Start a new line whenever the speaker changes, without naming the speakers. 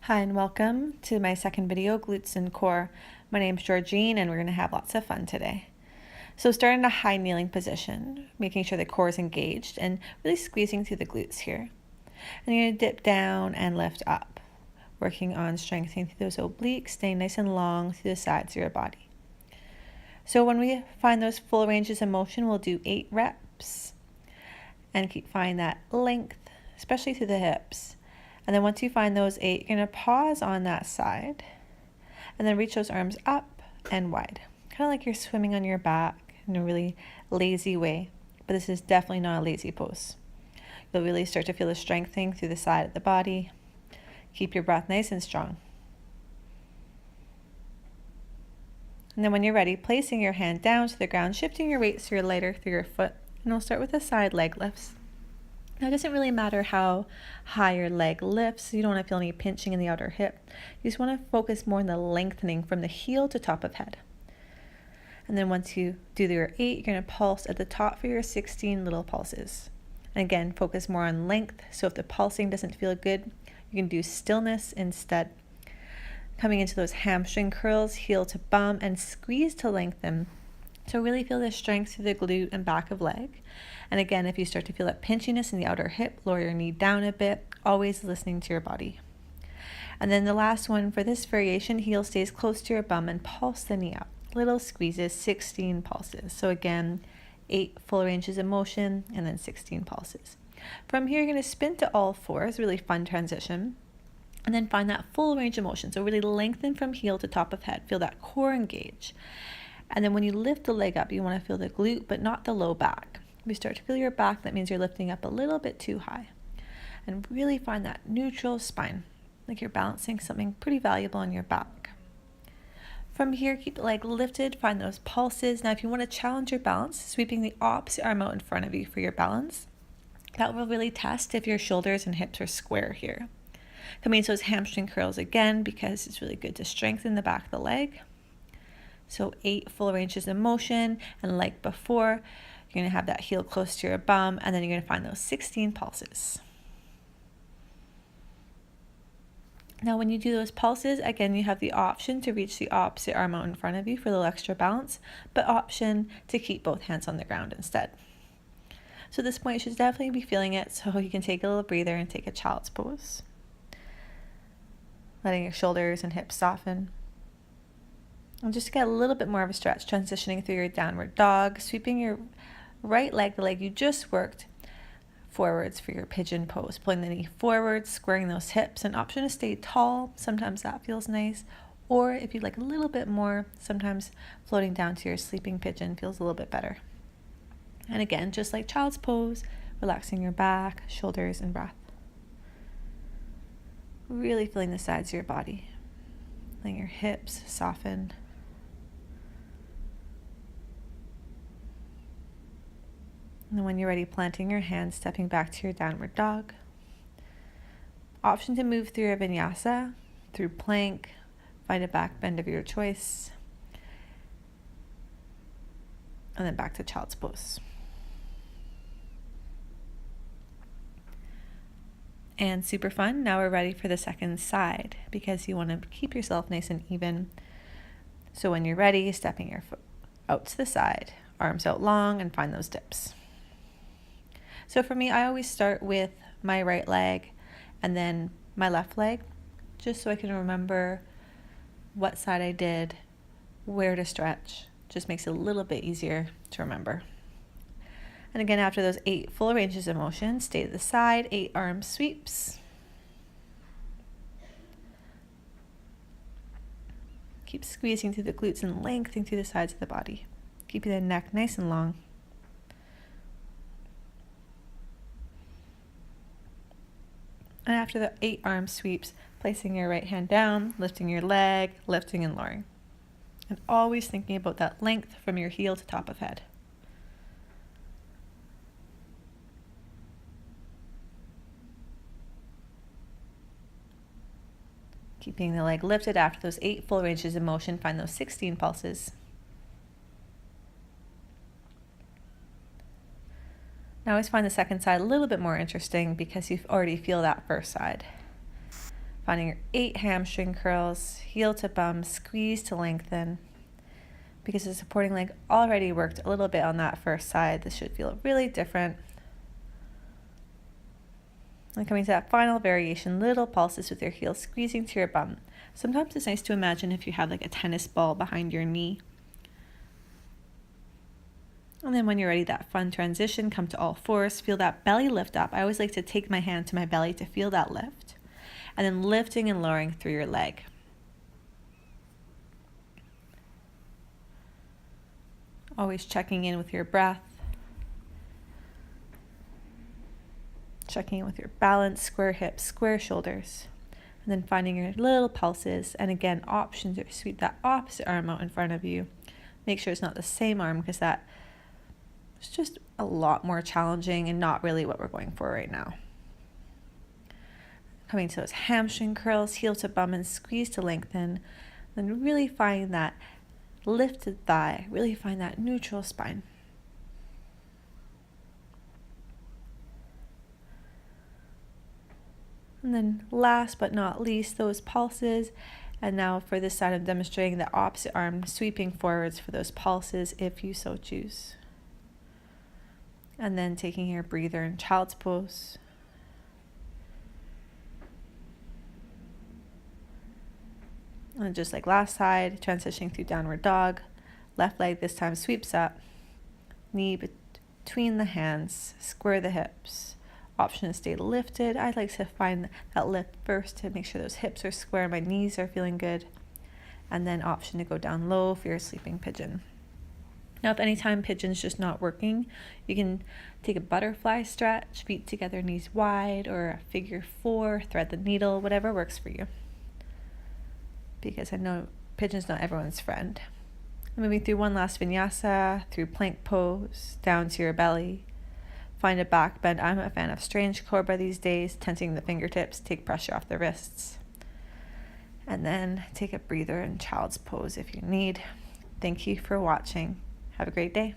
Hi and welcome to my second video, Glutes and Core. My name's Georgine and we're going to have lots of fun today. So starting in a high kneeling position, making sure the core is engaged and really squeezing through the glutes here. And you're going to dip down and lift up, working on strengthening through those obliques, staying nice and long through the sides of your body. So when we find those full ranges of motion, we'll do 8 reps and keep finding that length, especially through the hips. And then once you find those 8, you're going to pause on that side and then reach those arms up and wide. Kind of like you're swimming on your back in a really lazy way, but this is definitely not a lazy pose. You'll really start to feel the strengthening through the side of the body. Keep your breath nice and strong. And then when you're ready, placing your hand down to the ground, shifting your weight so you're lighter through your foot. And we'll start with the side leg lifts. Now, it doesn't really matter how high your leg lifts. You don't want to feel any pinching in the outer hip. You just want to focus more on the lengthening from the heel to top of head. And then once you do your 8, you're going to pulse at the top for your 16 little pulses. And again, focus more on length. So if the pulsing doesn't feel good, you can do stillness instead. Coming into those hamstring curls, heel to bum, and squeeze to lengthen. So really feel the strength through the glute and back of leg. And again, if you start to feel that pinchiness in the outer hip, lower your knee down a bit, always listening to your body. And then the last one for this variation, heel stays close to your bum and pulse the knee up. Little squeezes, 16 pulses. So again, 8 full ranges of motion and then 16 pulses. From here, you're going to spin to all fours, really fun transition. And then find that full range of motion. So really lengthen from heel to top of head. Feel that core engage. And then when you lift the leg up, you want to feel the glute, but not the low back. If you start to feel your back, that means you're lifting up a little bit too high. And really find that neutral spine, like you're balancing something pretty valuable on your back. From here, keep the leg lifted, find those pulses. Now, if you want to challenge your balance, sweeping the opposite arm out in front of you for your balance, that will really test if your shoulders and hips are square here. Coming into those hamstring curls again, because it's really good to strengthen the back of the leg. So 8 full ranges of motion, and like before, you're going to have that heel close to your bum, and then you're going to find those 16 pulses. Now when you do those pulses, again, you have the option to reach the opposite arm out in front of you for a little extra balance, but option to keep both hands on the ground instead. So at this point, you should definitely be feeling it, so you can take a little breather and take a child's pose. Letting your shoulders and hips soften. And just get a little bit more of a stretch, transitioning through your downward dog, sweeping your right leg, the leg you just worked, forwards for your pigeon pose. Pulling the knee forward, squaring those hips. An option to stay tall, sometimes that feels nice. Or if you'd like a little bit more, sometimes floating down to your sleeping pigeon feels a little bit better. And again, just like child's pose, relaxing your back, shoulders, and breath. Really feeling the sides of your body. Letting your hips soften. And then when you're ready, planting your hands, stepping back to your downward dog. Option to move through your vinyasa, through plank, find a back bend of your choice, and then back to child's pose. And super fun, now we're ready for the second side, because you want to keep yourself nice and even. So when you're ready, stepping your foot out to the side, arms out long, and find those dips. So for me, I always start with my right leg and then my left leg, just so I can remember what side I did, where to stretch. Just makes it a little bit easier to remember. And again, after those 8 full ranges of motion, stay to the side, 8 arm sweeps. Keep squeezing through the glutes and lengthening through the sides of the body. Keeping the neck nice and long. And after the 8 arm sweeps, placing your right hand down, lifting your leg, lifting and lowering. And always thinking about that length from your heel to top of head. Keeping the leg lifted after those 8 full ranges of motion, find those 16 pulses. I always find the second side a little bit more interesting because you already feel that first side. Finding your 8 hamstring curls, heel to bum, squeeze to lengthen. Because the supporting leg already worked a little bit on that first side, this should feel really different. And coming to that final variation, little pulses with your heels squeezing to your bum. Sometimes it's nice to imagine if you have like a tennis ball behind your knee. And then when you're ready, that fun transition, come to all fours, feel that belly lift up. I always like to take my hand to my belly to feel that lift. And then lifting and lowering through your leg. Always checking in with your breath. Checking in with your balance, square hips, square shoulders. And then finding your little pulses. And again, options are sweep that opposite arm out in front of you. Make sure it's not the same arm because that is just a lot more challenging and not really what we're going for right now. Coming to those hamstring curls, heel to bum and squeeze to lengthen. Then really find that lifted thigh, really find that neutral spine. And then last but not least, those pulses. And now for this side, I'm demonstrating the opposite arm sweeping forwards for those pulses if you so choose. And then taking your breather in child's pose. And just like last side, transitioning through downward dog. Left leg this time sweeps up. Knee between the hands, square the hips. Option to stay lifted. I'd like to find that lift first to make sure those hips are square, my knees are feeling good. And then option to go down low for your sleeping pigeon. Now if anytime pigeon's just not working, you can take a butterfly stretch, feet together, knees wide, or a figure 4, thread the needle, whatever works for you. Because I know pigeon's not everyone's friend. I'm moving through one last vinyasa, through plank pose, down to your belly. Find a back bend. I'm a fan of strange cobra these days, tensing the fingertips, take pressure off the wrists. And then take a breather in child's pose if you need. Thank you for watching. Have a great day.